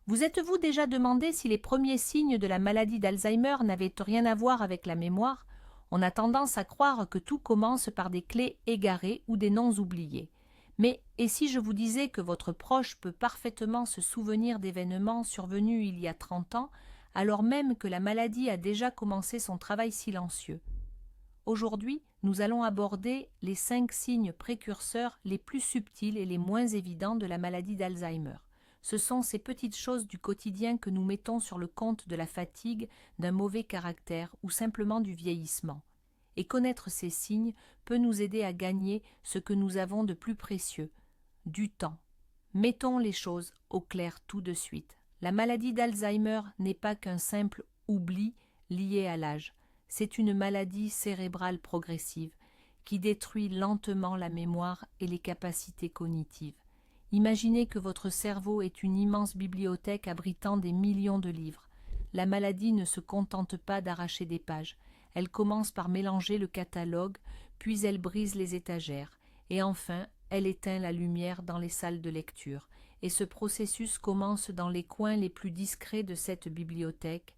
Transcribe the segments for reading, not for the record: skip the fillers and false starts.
Vous êtes-vous déjà demandé si les premiers signes de la maladie d'Alzheimer n'avaient rien à voir avec la mémoire? On a tendance à croire que tout commence par des clés égarées ou des noms oubliés. Mais et si je vous disais que votre proche peut parfaitement se souvenir d'événements survenus il y a 30 ans, alors même que la maladie a déjà commencé son travail silencieux? Aujourd'hui, nous allons aborder les 5 signes précurseurs les plus subtils et les moins évidents de la maladie d'Alzheimer. Ce sont ces petites choses du quotidien que nous mettons sur le compte de la fatigue, d'un mauvais caractère ou simplement du vieillissement. Et connaître ces signes peut nous aider à gagner ce que nous avons de plus précieux, du temps. Mettons les choses au clair tout de suite. La maladie d'Alzheimer n'est pas qu'un simple oubli lié à l'âge. C'est une maladie cérébrale progressive qui détruit lentement la mémoire et les capacités cognitives. Imaginez que votre cerveau est une immense bibliothèque abritant des millions de livres. La maladie ne se contente pas d'arracher des pages. Elle commence par mélanger le catalogue, puis elle brise les étagères, et enfin elle éteint la lumière dans les salles de lecture. Et ce processus commence dans les coins les plus discrets de cette bibliothèque.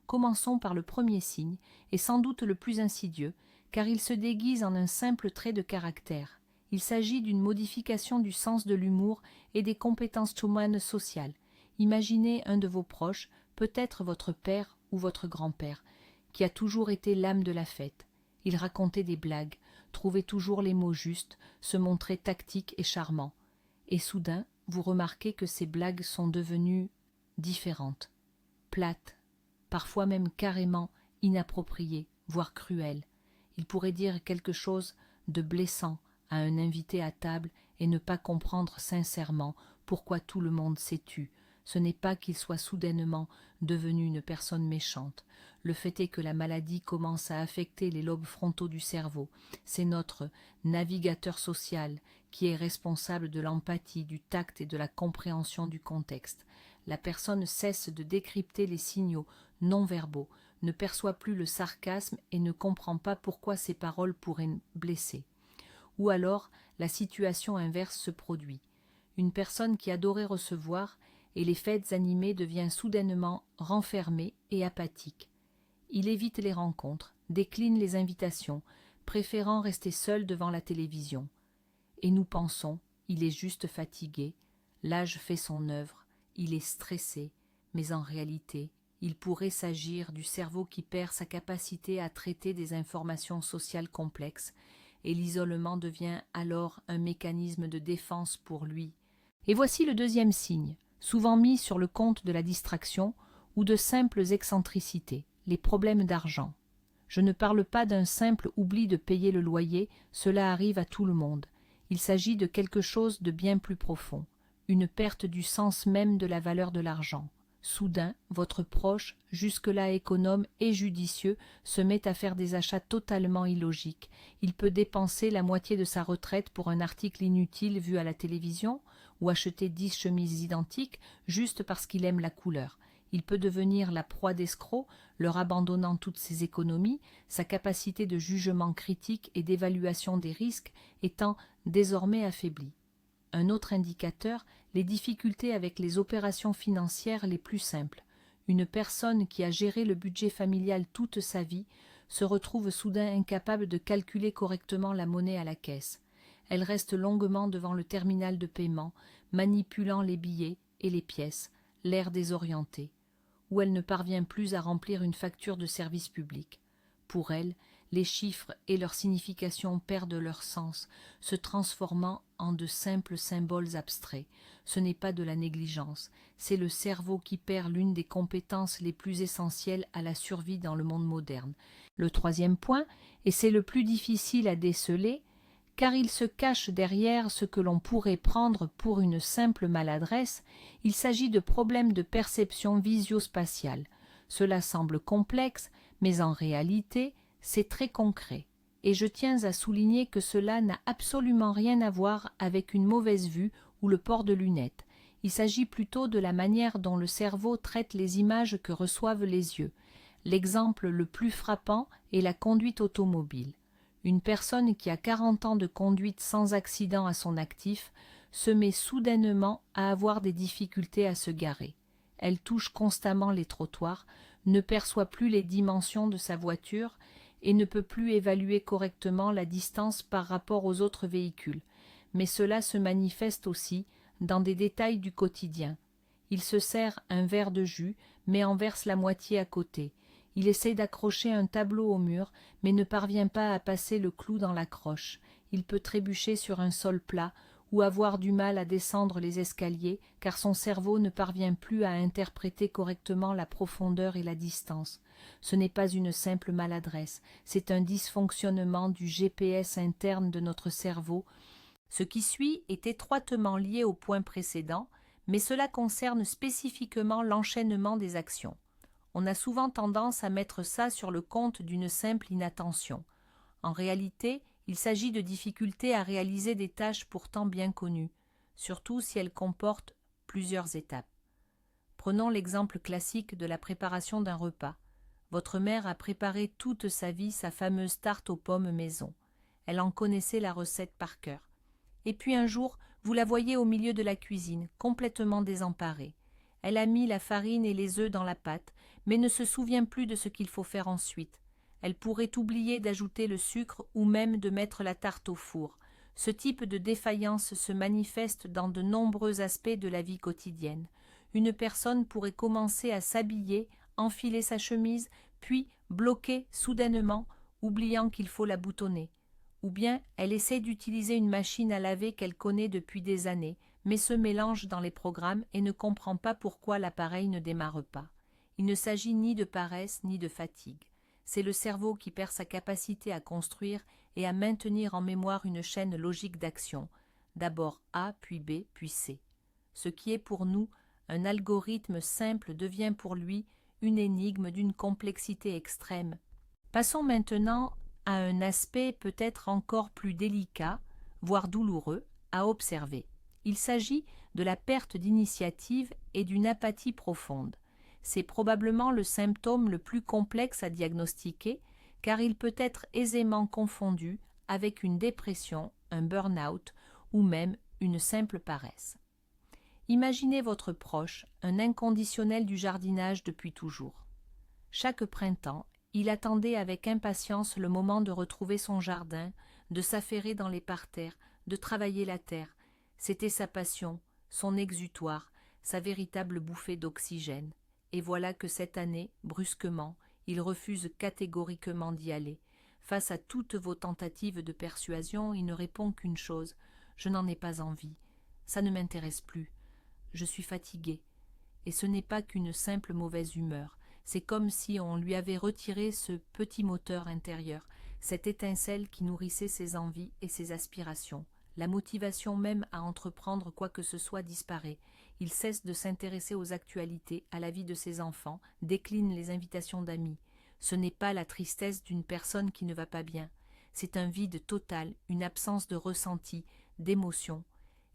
Commençons par le premier signe, et sans doute le plus insidieux, car il se déguise en un simple trait de caractère. Il s'agit d'une modification du sens de l'humour et des compétences humaines sociales. Imaginez un de vos proches, peut-être votre père ou votre grand-père, qui a toujours été l'âme de la fête. Il racontait des blagues, trouvait toujours les mots justes, se montrait tactique et charmant. Et soudain, vous remarquez que ces blagues sont devenues différentes, plates, parfois même carrément inappropriées, voire cruelles. Il pourrait dire quelque chose de blessant à un invité à table et ne pas comprendre sincèrement pourquoi tout le monde s'est tu. Ce n'est pas qu'il soit soudainement devenu une personne méchante. Le fait est que la maladie commence à affecter les lobes frontaux du cerveau. C'est notre navigateur social qui est responsable de l'empathie, du tact et de la compréhension du contexte. La personne cesse de décrypter les signaux non-verbaux, ne perçoit plus le sarcasme et ne comprend pas pourquoi ses paroles pourraient blesser. Ou alors, la situation inverse se produit. Une personne qui adorait recevoir et les fêtes animées devient soudainement renfermée et apathique. Il évite les rencontres, décline les invitations, préférant rester seul devant la télévision. Et nous pensons, il est juste fatigué, l'âge fait son œuvre, il est stressé, mais en réalité, il pourrait s'agir du cerveau qui perd sa capacité à traiter des informations sociales complexes, et l'isolement devient alors un mécanisme de défense pour lui. Et voici le deuxième signe, souvent mis sur le compte de la distraction ou de simples excentricités, les problèmes d'argent. Je ne parle pas d'un simple oubli de payer le loyer, cela arrive à tout le monde. Il s'agit de quelque chose de bien plus profond, une perte du sens même de la valeur de l'argent. Soudain, votre proche, jusque-là économe et judicieux, se met à faire des achats totalement illogiques. Il peut dépenser la moitié de sa retraite pour un article inutile vu à la télévision, ou acheter 10 chemises identiques juste parce qu'il aime la couleur. Il peut devenir la proie d'escrocs, leur abandonnant toutes ses économies, sa capacité de jugement critique et d'évaluation des risques étant désormais affaiblie. Un autre indicateur, les difficultés avec les opérations financières les plus simples. Une personne qui a géré le budget familial toute sa vie se retrouve soudain incapable de calculer correctement la monnaie à la caisse. Elle reste longuement devant le terminal de paiement, manipulant les billets et les pièces, l'air désorienté. Ou elle ne parvient plus à remplir une facture de service public. Pour elle, les chiffres et leur signification perdent leur sens, se transformant en de simples symboles abstraits. Ce n'est pas de la négligence, c'est le cerveau qui perd l'une des compétences les plus essentielles à la survie dans le monde moderne. Le troisième point, et c'est le plus difficile à déceler, car il se cache derrière ce que l'on pourrait prendre pour une simple maladresse, il s'agit de problèmes de perception visio-spatiale. Cela semble complexe, mais en réalité, c'est très concret. Et je tiens à souligner que cela n'a absolument rien à voir avec une mauvaise vue ou le port de lunettes. Il s'agit plutôt de la manière dont le cerveau traite les images que reçoivent les yeux. L'exemple le plus frappant est la conduite automobile. Une personne qui a 40 ans de conduite sans accident à son actif se met soudainement à avoir des difficultés à se garer. Elle touche constamment les trottoirs, ne perçoit plus les dimensions de sa voiture et ne peut plus évaluer correctement la distance par rapport aux autres véhicules. Mais cela se manifeste aussi dans des détails du quotidien. Il se sert un verre de jus, mais en verse la moitié à côté. Il essaie d'accrocher un tableau au mur, mais ne parvient pas à passer le clou dans la croche. Il peut trébucher sur un sol plat ou avoir du mal à descendre les escaliers, car son cerveau ne parvient plus à interpréter correctement la profondeur et la distance. Ce n'est pas une simple maladresse, c'est un dysfonctionnement du GPS interne de notre cerveau. Ce qui suit est étroitement lié au point précédent, mais cela concerne spécifiquement l'enchaînement des actions. On a souvent tendance à mettre ça sur le compte d'une simple inattention. En réalité, il s'agit de difficultés à réaliser des tâches pourtant bien connues, surtout si elles comportent plusieurs étapes. Prenons l'exemple classique de la préparation d'un repas. Votre mère a préparé toute sa vie sa fameuse tarte aux pommes maison. Elle en connaissait la recette par cœur. Et puis un jour, vous la voyez au milieu de la cuisine, complètement désemparée. Elle a mis la farine et les œufs dans la pâte, mais ne se souvient plus de ce qu'il faut faire ensuite. Elle pourrait oublier d'ajouter le sucre ou même de mettre la tarte au four. Ce type de défaillance se manifeste dans de nombreux aspects de la vie quotidienne. Une personne pourrait commencer à s'habiller, enfiler sa chemise, puis bloquer soudainement, oubliant qu'il faut la boutonner. Ou bien elle essaie d'utiliser une machine à laver qu'elle connaît depuis des années, mais se mélange dans les programmes et ne comprend pas pourquoi l'appareil ne démarre pas. Il ne s'agit ni de paresse ni de fatigue. C'est le cerveau qui perd sa capacité à construire et à maintenir en mémoire une chaîne logique d'action, d'abord A, puis B, puis C. Ce qui est pour nous un algorithme simple devient pour lui une énigme d'une complexité extrême. Passons maintenant à un aspect peut-être encore plus délicat, voire douloureux, à observer. Il s'agit de la perte d'initiative et d'une apathie profonde. C'est probablement le symptôme le plus complexe à diagnostiquer, car il peut être aisément confondu avec une dépression, un burn-out ou même une simple paresse. Imaginez votre proche, un inconditionnel du jardinage depuis toujours. Chaque printemps, il attendait avec impatience le moment de retrouver son jardin, de s'affairer dans les parterres, de travailler la terre. C'était sa passion, son exutoire, sa véritable bouffée d'oxygène. Et voilà que cette année, brusquement, il refuse catégoriquement d'y aller. Face à toutes vos tentatives de persuasion, il ne répond qu'une chose: je n'en ai pas envie, ça ne m'intéresse plus, je suis fatigué. Et ce n'est pas qu'une simple mauvaise humeur, c'est comme si on lui avait retiré ce petit moteur intérieur, cette étincelle qui nourrissait ses envies et ses aspirations. La motivation même à entreprendre quoi que ce soit disparaît. Il cesse de s'intéresser aux actualités, à la vie de ses enfants, décline les invitations d'amis. Ce n'est pas la tristesse d'une personne qui ne va pas bien. C'est un vide total, une absence de ressenti, d'émotion.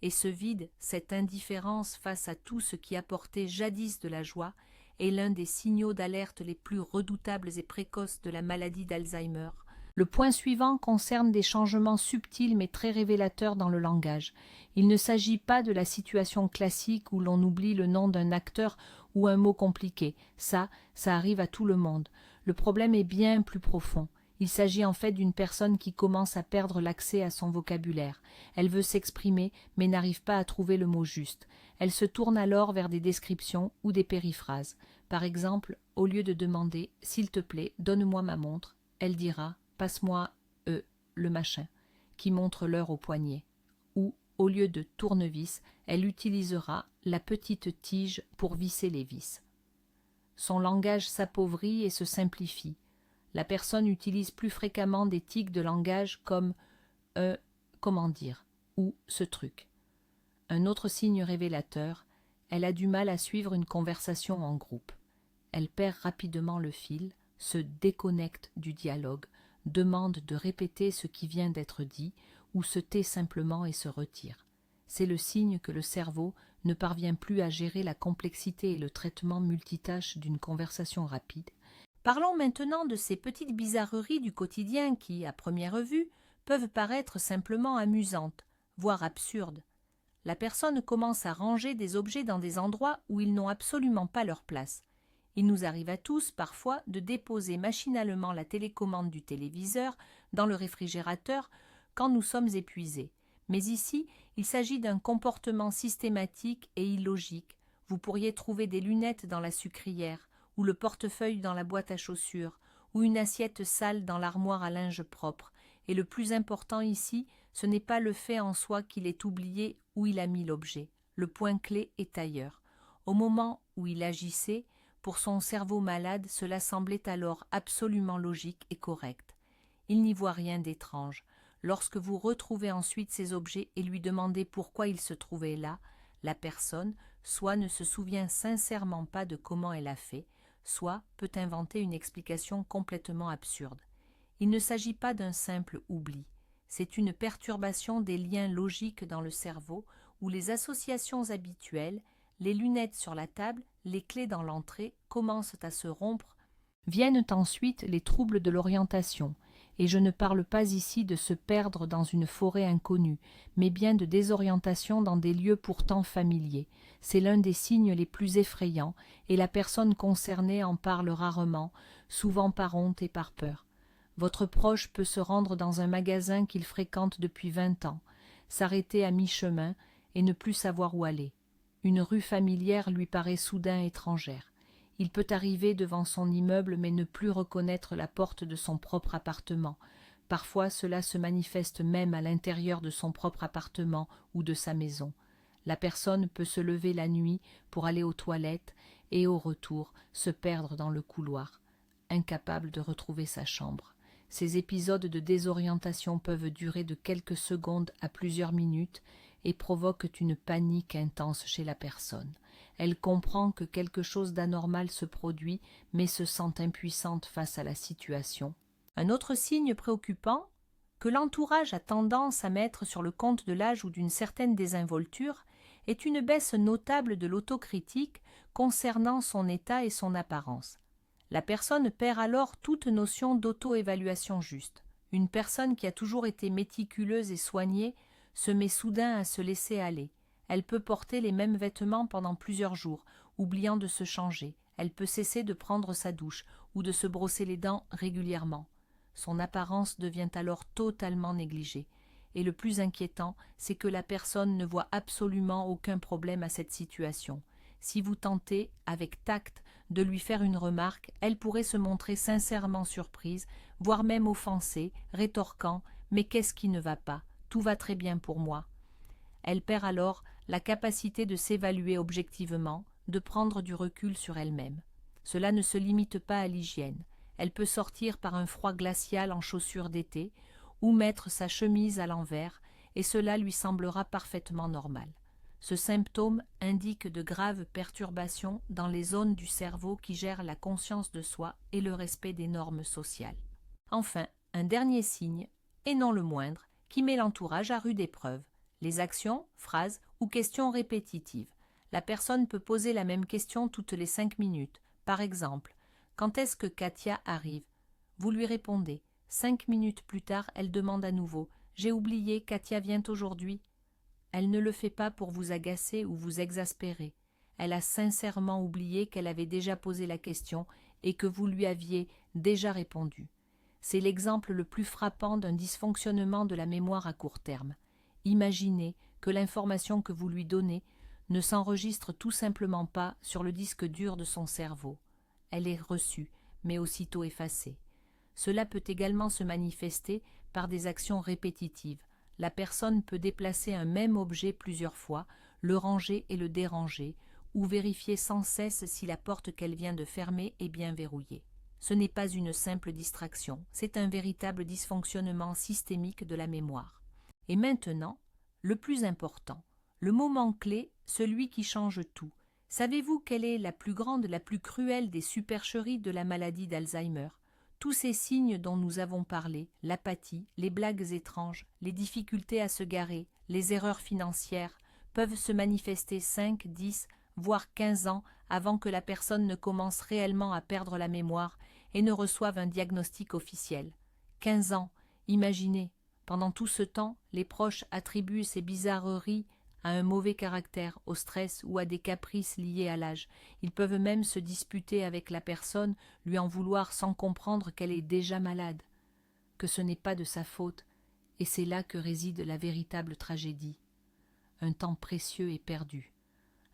Et ce vide, cette indifférence face à tout ce qui apportait jadis de la joie, est l'un des signaux d'alerte les plus redoutables et précoces de la maladie d'Alzheimer. Le point suivant concerne des changements subtils mais très révélateurs dans le langage. Il ne s'agit pas de la situation classique où l'on oublie le nom d'un acteur ou un mot compliqué. Ça arrive à tout le monde. Le problème est bien plus profond. Il s'agit en fait d'une personne qui commence à perdre l'accès à son vocabulaire. Elle veut s'exprimer mais n'arrive pas à trouver le mot juste. Elle se tourne alors vers des descriptions ou des périphrases. Par exemple, au lieu de demander « S'il te plaît, donne-moi ma montre », elle dira « Passe-moi, le machin », qui montre l'heure au poignet. Ou, au lieu de tournevis, elle utilisera la petite tige pour visser les vis. Son langage s'appauvrit et se simplifie. La personne utilise plus fréquemment des tics de langage comme comment dire ou ce truc. Un autre signe révélateur, elle a du mal à suivre une conversation en groupe. Elle perd rapidement le fil, se déconnecte du dialogue, demande de répéter ce qui vient d'être dit ou se tait simplement et se retire. C'est le signe que le cerveau ne parvient plus à gérer la complexité et le traitement multitâche d'une conversation rapide. Parlons maintenant de ces petites bizarreries du quotidien qui, à première vue, peuvent paraître simplement amusantes, voire absurdes. la personne commence à ranger des objets dans des endroits où ils n'ont absolument pas leur place. Il nous arrive à tous, parfois, de déposer machinalement la télécommande du téléviseur dans le réfrigérateur quand nous sommes épuisés. Mais ici, il s'agit d'un comportement systématique et illogique. Vous pourriez trouver des lunettes dans la sucrière, ou le portefeuille dans la boîte à chaussures, ou une assiette sale dans l'armoire à linge propre. Et le plus important ici, ce n'est pas le fait en soi qu'il ait oublié où il a mis l'objet. Le point clé est ailleurs. Au moment où il agissait, pour son cerveau malade, cela semblait alors absolument logique et correct. Il n'y voit rien d'étrange. Lorsque vous retrouvez ensuite ces objets et lui demandez pourquoi ils se trouvaient là, la personne soit ne se souvient sincèrement pas de comment elle a fait, soit peut inventer une explication complètement absurde. Il ne s'agit pas d'un simple oubli. C'est une perturbation des liens logiques dans le cerveau où les associations habituelles, les lunettes sur la table, les clés dans l'entrée commencent à se rompre. Viennent ensuite les troubles de l'orientation, et je ne parle pas ici de se perdre dans une forêt inconnue, mais bien de désorientation dans des lieux pourtant familiers. C'est l'un des signes les plus effrayants, et la personne concernée en parle rarement, souvent par honte et par peur. Votre proche peut se rendre dans un magasin qu'il fréquente depuis 20 ans, s'arrêter à mi-chemin et ne plus savoir où aller. Une rue familière lui paraît soudain étrangère. Il peut arriver devant son immeuble mais ne plus reconnaître la porte de son propre appartement. Parfois cela se manifeste même à l'intérieur de son propre appartement ou de sa maison. La personne peut se lever la nuit pour aller aux toilettes et au retour se perdre dans le couloir, incapable de retrouver sa chambre. Ces épisodes de désorientation peuvent durer de quelques secondes à plusieurs minutes et provoquent une panique intense chez la personne. Elle comprend que quelque chose d'anormal se produit, mais se sent impuissante face à la situation. Un autre signe préoccupant, que l'entourage a tendance à mettre sur le compte de l'âge ou d'une certaine désinvolture, est une baisse notable de l'autocritique concernant son état et son apparence. La personne perd alors toute notion d'auto-évaluation juste. Une personne qui a toujours été méticuleuse et soignée se met soudain à se laisser aller. Elle peut porter les mêmes vêtements pendant plusieurs jours, oubliant de se changer. Elle peut cesser de prendre sa douche ou de se brosser les dents régulièrement. Son apparence devient alors totalement négligée. Et le plus inquiétant, c'est que la personne ne voit absolument aucun problème à cette situation. Si vous tentez, avec tact, de lui faire une remarque, elle pourrait se montrer sincèrement surprise, voire même offensée, rétorquant « Mais qu'est-ce qui ne va pas ? Tout va très bien pour moi ». Elle perd alors la capacité de s'évaluer objectivement, de prendre du recul sur elle-même. Cela ne se limite pas à l'hygiène. Elle peut sortir par un froid glacial en chaussures d'été ou mettre sa chemise à l'envers, et cela lui semblera parfaitement normal. Ce symptôme indique de graves perturbations dans les zones du cerveau qui gèrent la conscience de soi et le respect des normes sociales. Enfin, un dernier signe, et non le moindre, qui met l'entourage à rude épreuve. Les actions, phrases ou questions répétitives. La personne peut poser la même question toutes les 5 minutes. Par exemple, « Quand est-ce que Katia arrive ?» Vous lui répondez. 5 minutes plus tard, elle demande à nouveau « J'ai oublié, Katia vient aujourd'hui ?» Elle ne le fait pas pour vous agacer ou vous exaspérer. Elle a sincèrement oublié qu'elle avait déjà posé la question et que vous lui aviez déjà répondu. C'est l'exemple le plus frappant d'un dysfonctionnement de la mémoire à court terme. Imaginez que l'information que vous lui donnez ne s'enregistre tout simplement pas sur le disque dur de son cerveau. Elle est reçue, mais aussitôt effacée. Cela peut également se manifester par des actions répétitives. La personne peut déplacer un même objet plusieurs fois, le ranger et le déranger, ou vérifier sans cesse si la porte qu'elle vient de fermer est bien verrouillée. Ce n'est pas une simple distraction, c'est un véritable dysfonctionnement systémique de la mémoire. Et maintenant, le plus important, le moment clé, celui qui change tout. Savez-vous quelle est la plus grande, la plus cruelle des supercheries de la maladie d'Alzheimer ? Tous ces signes dont nous avons parlé, l'apathie, les blagues étranges, les difficultés à se garer, les erreurs financières, peuvent se manifester 5, 10, voire 15 ans avant que la personne ne commence réellement à perdre la mémoire et ne reçoive un diagnostic officiel. 15 ans, imaginez, pendant tout ce temps, les proches attribuent ces bizarreries à un mauvais caractère, au stress ou à des caprices liés à l'âge. Ils peuvent même se disputer avec la personne, lui en vouloir sans comprendre qu'elle est déjà malade, que ce n'est pas de sa faute, et c'est là que réside la véritable tragédie. Un temps précieux est perdu,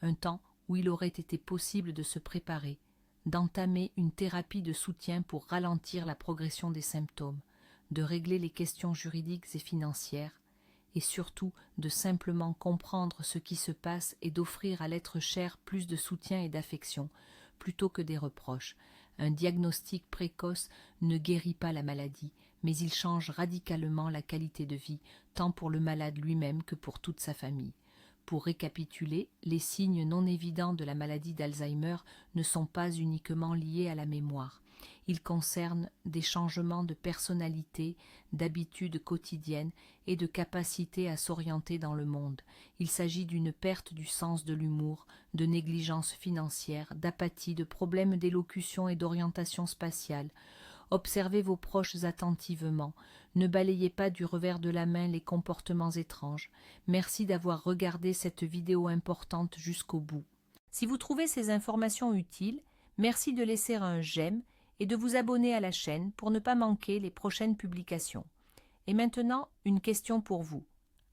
un temps où il aurait été possible de se préparer, d'entamer une thérapie de soutien pour ralentir la progression des symptômes, de régler les questions juridiques et financières, et surtout de simplement comprendre ce qui se passe et d'offrir à l'être cher plus de soutien et d'affection, plutôt que des reproches. Un diagnostic précoce ne guérit pas la maladie, mais il change radicalement la qualité de vie, tant pour le malade lui-même que pour toute sa famille. Pour récapituler, les signes non évidents de la maladie d'Alzheimer ne sont pas uniquement liés à la mémoire. Ils concernent des changements de personnalité, d'habitudes quotidiennes et de capacité à s'orienter dans le monde. Il s'agit d'une perte du sens de l'humour, de négligence financière, d'apathie, de problèmes d'élocution et d'orientation spatiale. Observez vos proches attentivement. Ne balayez pas du revers de la main les comportements étranges. Merci d'avoir regardé cette vidéo importante jusqu'au bout. Si vous trouvez ces informations utiles, merci de laisser un j'aime et de vous abonner à la chaîne pour ne pas manquer les prochaines publications. Et maintenant, une question pour vous.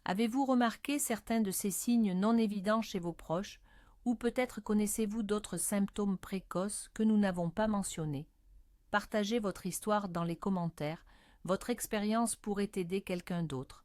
Avez-vous remarqué certains de ces signes non évidents chez vos proches, ou peut-être connaissez-vous d'autres symptômes précoces que nous n'avons pas mentionnés? Partagez votre histoire dans les commentaires, votre expérience pourrait aider quelqu'un d'autre.